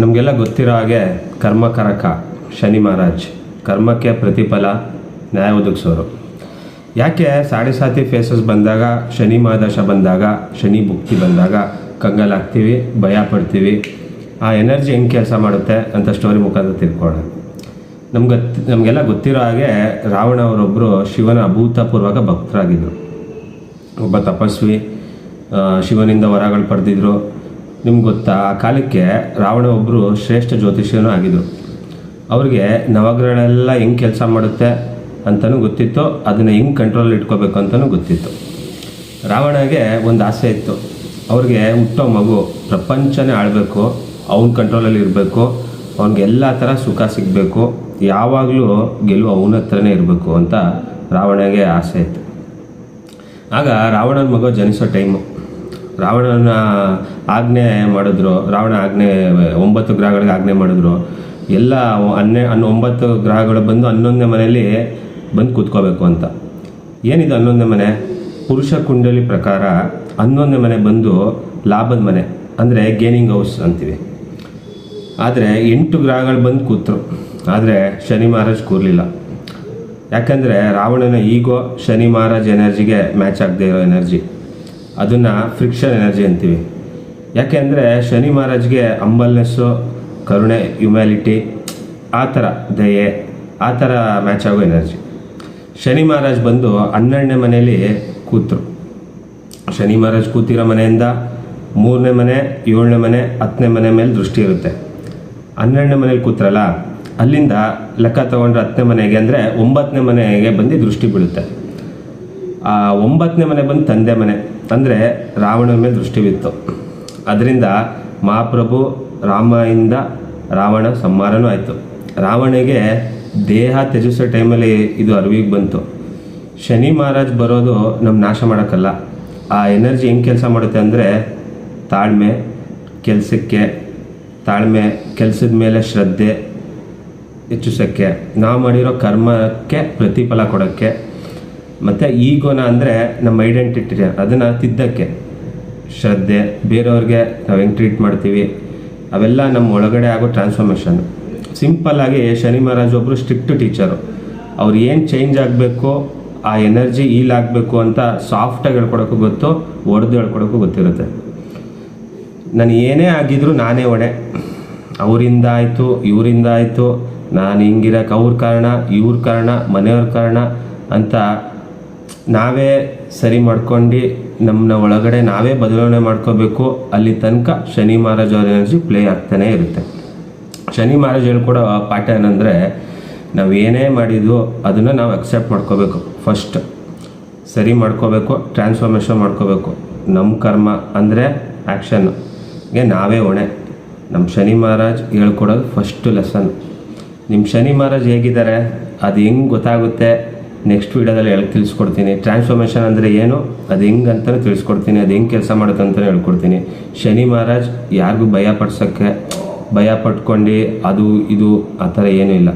ನಮಗೆಲ್ಲ ಗೊತ್ತಿರೋ ಹಾಗೆ ಕರ್ಮಕಾರಕ ಶನಿ ಮಹಾರಾಜ್, ಕರ್ಮಕ್ಕೆ ಪ್ರತಿಫಲ ನ್ಯಾಯ ಒದಗಿಸೋರು. ಯಾಕೆ ಸಾಡೆ ಸಾತಿ ಫೇಸಸ್ ಬಂದಾಗ, ಶನಿ ಮಹಾದಶ ಬಂದಾಗ, ಶನಿ ಭುಕ್ತಿ ಬಂದಾಗ ಕಂಗಾಲಾಗ್ತೀವಿ, ಭಯ ಪಡ್ತೀವಿ, ಆ ಎನರ್ಜಿ ಹೆಂಗೆ ಕೆಲಸ ಮಾಡುತ್ತೆ ಅಂತ ಸ್ಟೋರಿ ಮುಖಾಂತರ ತಿಳ್ಕೊಳ್ಳೋಣ. ನಮಗೆಲ್ಲ ಗೊತ್ತಿರೋ ಹಾಗೆ ರಾವಣ ಅವರೊಬ್ಬರು ಶಿವನ ಅಭೂತಪೂರ್ವಕ ಭಕ್ತರಾಗಿದ್ದರು. ಒಬ್ಬ ತಪಸ್ವಿ, ಶಿವನಿಂದ ವರಗಳು ಪಡೆದಿದ್ರು. ನಿಮ್ಗೆ ಗೊತ್ತಾ, ಆ ಕಾಲಕ್ಕೆ ರಾವಣ ಒಬ್ಬರು ಶ್ರೇಷ್ಠ ಜ್ಯೋತಿಷ್ಯನೂ ಆಗಿದ್ದರು. ಅವ್ರಿಗೆ ನವಗ್ರಹಗಳೆಲ್ಲ ಹೆಂಗೆ ಕೆಲಸ ಮಾಡುತ್ತೆ ಅಂತಲೂ ಗೊತ್ತಿತ್ತು, ಅದನ್ನು ಹೆಂಗೆ ಕಂಟ್ರೋಲ್ ಇಟ್ಕೋಬೇಕು ಅಂತಲೂ ಗೊತ್ತಿತ್ತು. ರಾವಣಗೆ ಒಂದು ಆಸೆ ಇತ್ತು, ಅವ್ರಿಗೆ ಹುಟ್ಟೋ ಮಗು ಪ್ರಪಂಚನೇ ಆಳಬೇಕು, ಅವನ ಕಂಟ್ರೋಲಲ್ಲಿ ಇರಬೇಕು, ಅವ್ನಿಗೆ ಎಲ್ಲ ಥರ ಸುಖ ಸಿಗಬೇಕು, ಯಾವಾಗಲೂ ಗೆಲುವು ಅವನ ಹತ್ರನೇ ಇರಬೇಕು ಅಂತ ರಾವಣಗೆ ಆಸೆ ಇತ್ತು. ಆಗ ರಾವಣನ ಮಗು ಜನಿಸೋ ಟೈಮು, ರಾವಣನ ಆಜ್ಞೆ ಮಾಡಿದ್ರು. ರಾವಣ ಆಜ್ಞೆ 9 ಗ್ರಹಗಳಿಗೆ ಆಜ್ಞೆ ಮಾಡಿದ್ರು. ಎಲ್ಲ 9 ಗ್ರಹಗಳು ಬಂದು 11ನೇ ಮನೆಯಲ್ಲಿ ಬಂದು ಕೂತ್ಕೋಬೇಕು ಅಂತ. ಏನಿದು 11ನೇ ಮನೆ? ಪುರುಷ ಕುಂಡಲಿ ಪ್ರಕಾರ 11ನೇ ಮನೆ ಬಂದು ಲಾಭದ ಮನೆ, ಅಂದರೆ ಗೇನಿಂಗ್ ಹೌಸ್ ಅಂತೀವಿ. ಆದರೆ 8 ಗ್ರಹಗಳು ಬಂದು ಕೂತರು, ಆದರೆ ಶನಿ ಮಹಾರಾಜ್ ಕೂರಲಿಲ್ಲ. ಯಾಕಂದರೆ ರಾವಣನ ಈಗೋ ಶನಿ ಮಹಾರಾಜ್ ಎನರ್ಜಿಗೆ ಮ್ಯಾಚ್ ಆಗದೆ ಇರೋ ಎನರ್ಜಿ, ಅದನ್ನು ಫ್ರಿಕ್ಷನ್ ಎನರ್ಜಿ ಅಂತೀವಿ. ಯಾಕೆ ಅಂದರೆ ಶನಿ ಮಹಾರಾಜ್ಗೆ ಅಂಬಲ್ನೆಸ್ಸು, ಕರುಣೆ, ಹ್ಯುಮ್ಯಾಲಿಟಿ, ಆ ಥರ ದಯೆ, ಆ ಥರ ಮ್ಯಾಚ್ ಆಗೋ ಎನರ್ಜಿ. ಶನಿ ಮಹಾರಾಜ್ ಬಂದು 12ನೇ ಮನೆಯಲ್ಲಿ ಕೂತರು. ಶನಿ ಮಹಾರಾಜ್ ಕೂತಿರೋ ಮನೆಯಿಂದ 3ನೇ ಮನೆ, 7ನೇ ಮನೆ, 10ನೇ ಮನೆ ಮೇಲೆ ದೃಷ್ಟಿ ಇರುತ್ತೆ. 12ನೇ ಮನೇಲಿ ಕೂತ್ರಲ್ಲ, ಅಲ್ಲಿಂದ ಲೆಕ್ಕ ತೊಗೊಂಡ್ರೆ 10ನೇ ಮನೆಗೆ, ಅಂದರೆ 9ನೇ ಮನೆಗೆ ಬಂದು ದೃಷ್ಟಿ ಬೀಳುತ್ತೆ. ಆ 9ನೇ ಮನೆ ಬಂದು ತಂದೆ ಮನೆ, ಅಂದರೆ ರಾವಣನ ಮೇಲೆ ದೃಷ್ಟಿ ಬಿತ್ತು. ಅದರಿಂದ ಮಹಾಪ್ರಭು ರಾಮಯಿಂದ ರಾವಣ ಸಂಹಾರನೂ ಆಯಿತು. ರಾವಣಗೆ ದೇಹ ತ್ಯಜಿಸೋ ಟೈಮಲ್ಲಿ ಇದು ಅರಿವಿಗೆ ಬಂತು. ಶನಿ ಮಹಾರಾಜ್ ಬರೋದು ನಮ್ಮ ನಾಶ ಮಾಡೋಕ್ಕಲ್ಲ. ಆ ಎನರ್ಜಿ ಹೆಂಗೆ ಕೆಲಸ ಮಾಡುತ್ತೆ ಅಂದರೆ ತಾಳ್ಮೆ, ಕೆಲಸಕ್ಕೆ ತಾಳ್ಮೆ, ಕೆಲಸದ ಮೇಲೆ ಶ್ರದ್ಧೆ ಹೆಚ್ಚಿಸೋಕ್ಕೆ, ನಾವು ಮಾಡಿರೋ ಕರ್ಮಕ್ಕೆ ಪ್ರತಿಫಲ ಕೊಡೋಕ್ಕೆ, ಮತ್ತು ಈಗೋನ ಅಂದರೆ ನಮ್ಮ ಐಡೆಂಟಿಟಿ ಅದನ್ನು ತಿದ್ದಕ್ಕೆ ಶ್ರದ್ಧೆ, ಬೇರೆಯವ್ರಿಗೆ ನಾವು ಹೆಂಗೆ ಟ್ರೀಟ್ ಮಾಡ್ತೀವಿ, ಅವೆಲ್ಲ ನಮ್ಮ ಒಳಗಡೆ ಆಗೋ ಟ್ರಾನ್ಸ್ಫಾರ್ಮೇಷನ್. ಸಿಂಪಲ್ಲಾಗಿ ಶನಿ ಮಹಾರಾಜ್ ಒಬ್ಬರು ಸ್ಟ್ರಿಕ್ಟ್ ಟೀಚರು. ಅವ್ರು ಏನು ಚೇಂಜ್ ಆಗಬೇಕು, ಆ ಎನರ್ಜಿ ಈಲ್ ಆಗಬೇಕು ಅಂತ ಸಾಫ್ಟಾಗಿ ಹೇಳ್ಕೊಡೋಕ್ಕೂ ಗೊತ್ತು, ಒಡೆದು ಹೇಳ್ಕೊಡೋಕ್ಕೂ ಗೊತ್ತಿರುತ್ತೆ. ನಾನು ಏನೇ ಆಗಿದ್ರು ನಾನೇ ಹೊಣೆ, ಅವರಿಂದ ಆಯಿತು, ಇವರಿಂದ ಆಯಿತು, ನಾನು ಹಿಂಗಿರೋಕೆ ಅವ್ರ ಕಾರಣ, ಇವ್ರ ಕಾರಣ, ಮನೆಯವ್ರ ಕಾರಣ ಅಂತ ನಾವೇ ಸರಿ ಮಾಡ್ಕೊಂಡು ನಮ್ಮನ್ನ ಒಳಗಡೆ ನಾವೇ ಬದಲಾವಣೆ ಮಾಡ್ಕೋಬೇಕು. ಅಲ್ಲಿ ತನಕ ಶನಿ ಮಹಾರಾಜ್ ಅವ್ರ ಎನರ್ಜಿ ಪ್ಲೇ ಆಗ್ತಾನೇ ಇರುತ್ತೆ. ಶನಿ ಮಹಾರಾಜ್ ಹೇಳ್ಕೊಡೋ ಪಾಠ ಏನಂದರೆ, ನಾವು ಏನೇ ಮಾಡಿದ್ವು ಅದನ್ನು ನಾವು ಅಕ್ಸೆಪ್ಟ್ ಮಾಡ್ಕೋಬೇಕು. ಫಸ್ಟ್ ಸರಿ ಮಾಡ್ಕೋಬೇಕು, ಟ್ರಾನ್ಸ್ಫಾರ್ಮೇಷನ್ ಮಾಡ್ಕೋಬೇಕು. ನಮ್ಮ ಕರ್ಮ ಅಂದರೆ ಆ್ಯಕ್ಷನ್ಗೆ ನಾವೇ ಹೊಣೆ. ನಮ್ಮ ಶನಿ ಮಹಾರಾಜ್ ಹೇಳ್ಕೊಡೋದು ಫಸ್ಟು ಲೆಸನ್. ನಿಮ್ಮ ಶನಿ ಮಹಾರಾಜ್ ಹೇಗಿದ್ದಾರೆ ಅದು ಹೆಂಗೆ ಗೊತ್ತಾಗುತ್ತೆ, ನೆಕ್ಸ್ಟ್ ವೀಡಿಯೋದಲ್ಲಿ ತಿಳಿಸ್ಕೊಡ್ತೀನಿ. ಟ್ರಾನ್ಸ್ಫಾರ್ಮೇಷನ್ ಅಂದರೆ ಏನು, ಅದು ಹೆಂಗೆ ಅಂತಲೂ ತಿಳಿಸ್ಕೊಡ್ತೀನಿ, ಅದು ಹೆಂಗೆ ಕೆಲಸ ಮಾಡುತ್ತೆ ಅಂತಲೇ ಹೇಳ್ಕೊಡ್ತೀನಿ. ಶನಿ ಮಹಾರಾಜ್ ಯಾರಿಗೂ ಭಯ ಪಡ್ಸೋಕ್ಕೆ, ಭಯ ಪಟ್ಕೊಂಡು ಅದು ಇದು ಆ ಥರ ಏನೂ ಇಲ್ಲ.